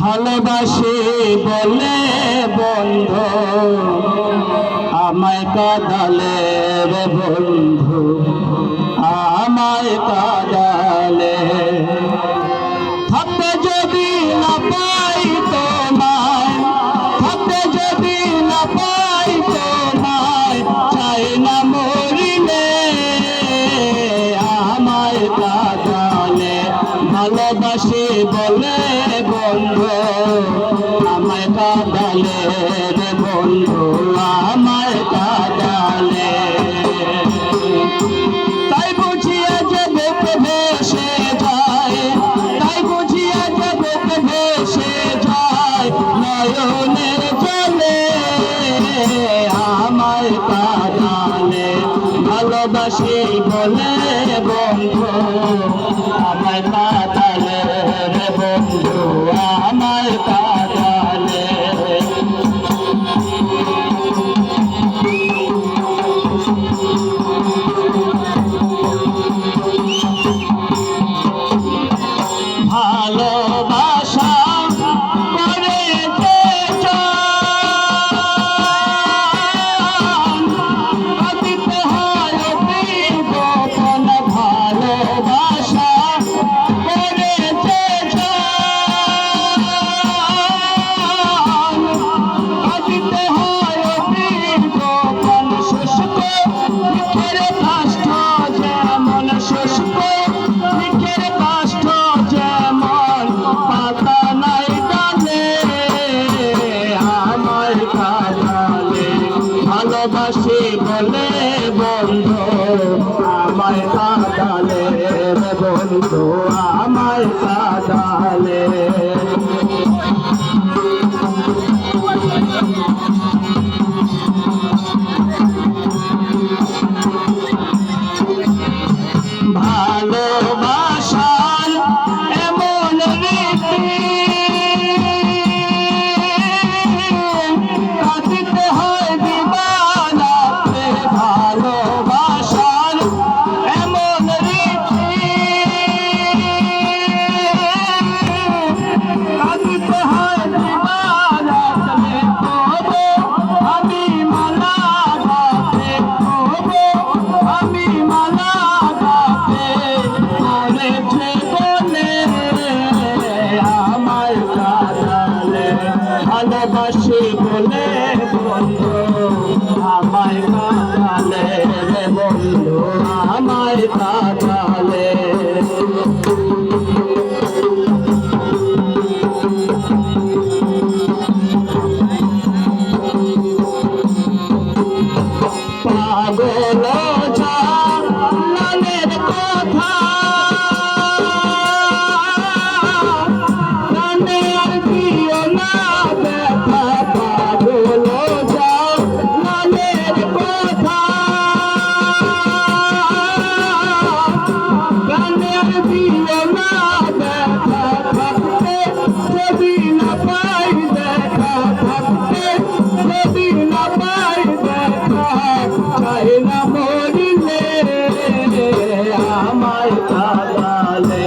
ভালোবাসি বলে বন্ধু আমায় কাঁদালে রে বন্ধু আমায় কাঁদালে থাকতে যদি না পাই তোমায় থাকতে যদি না পাই তোমায় চাই না মরিলে আমায় কাঁদালে ভালোবাসি বলে বন্ধু আমায় কাঁদালে রে বন্ধু আমায় কাঁদালে তাই বুঝিয়া যে বুক ভেসে যায় তাই বুঝিয়া যে বুক ভেসে যায় নয়নের জলে আমায় কাঁদালে ভালোবাসি বলে বন্ধু আমায় কাঁদালে রে বন্ধু আমায় কাঁদালে ভালোবাসা করে যে দিতে হয় গোপন ভালোবাসা করে যে দিতে হয় গোপন শুষ্ক লিখের কাষ্ঠ যেমন শুষ্ক লিখের কাষ্ঠ যেমন পাতা নাই ডালে আমায় কাঁদালে ভালোবাসি বলে বন্ধু আমায় কাঁদালে রে বন্ধু আমায় কাঁদালে ভালোবাসার এমন রীতি কাঁদিতে হয় দিবারাত্রে ভালোবাসার এমন রীতি কাঁদিতে হয় দিবারাত্রে তবু আমি মালা গাতে তবু আমি মালা গাতে করেছে বলে আমায় কাঁদালে ভালোবাসি বলে বন্ধু আমায় কাঁদালে রে বন্ধু আমায় কাঁদালে পাগল জালালের কথা কানে আর দিও না ব্যথা পাগল জালালের কথা কানে আর দিও না ব্যথা থাকতে যদি না পাই দেখা থাকতে যদি না পাই দেখা চাই না মরিলে আমায় কাঁদালে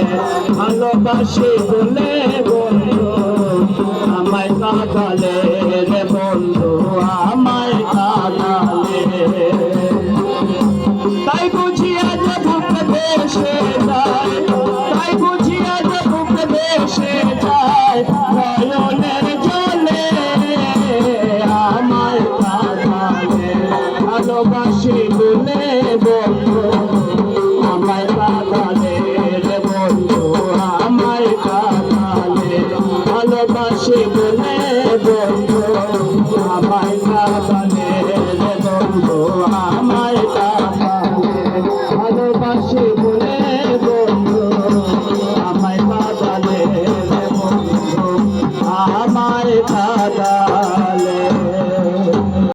ভালোবাসি বলে বন্ধু আমায় কাঁদালে রে বন্ধু আমায় কাঁদালে তাই বুঝিয়া যে বুক ভেসে যায় তাই বুঝিয়া যে বুক ভেসে যায় নয়নের জলে আমায় কাঁদালে ভালোবাসি বলে বন্ধু আমায় কাঁদালে রে বন্ধু আমায় কাঁদালে ভালোবাসি বলে বন্ধু আমায়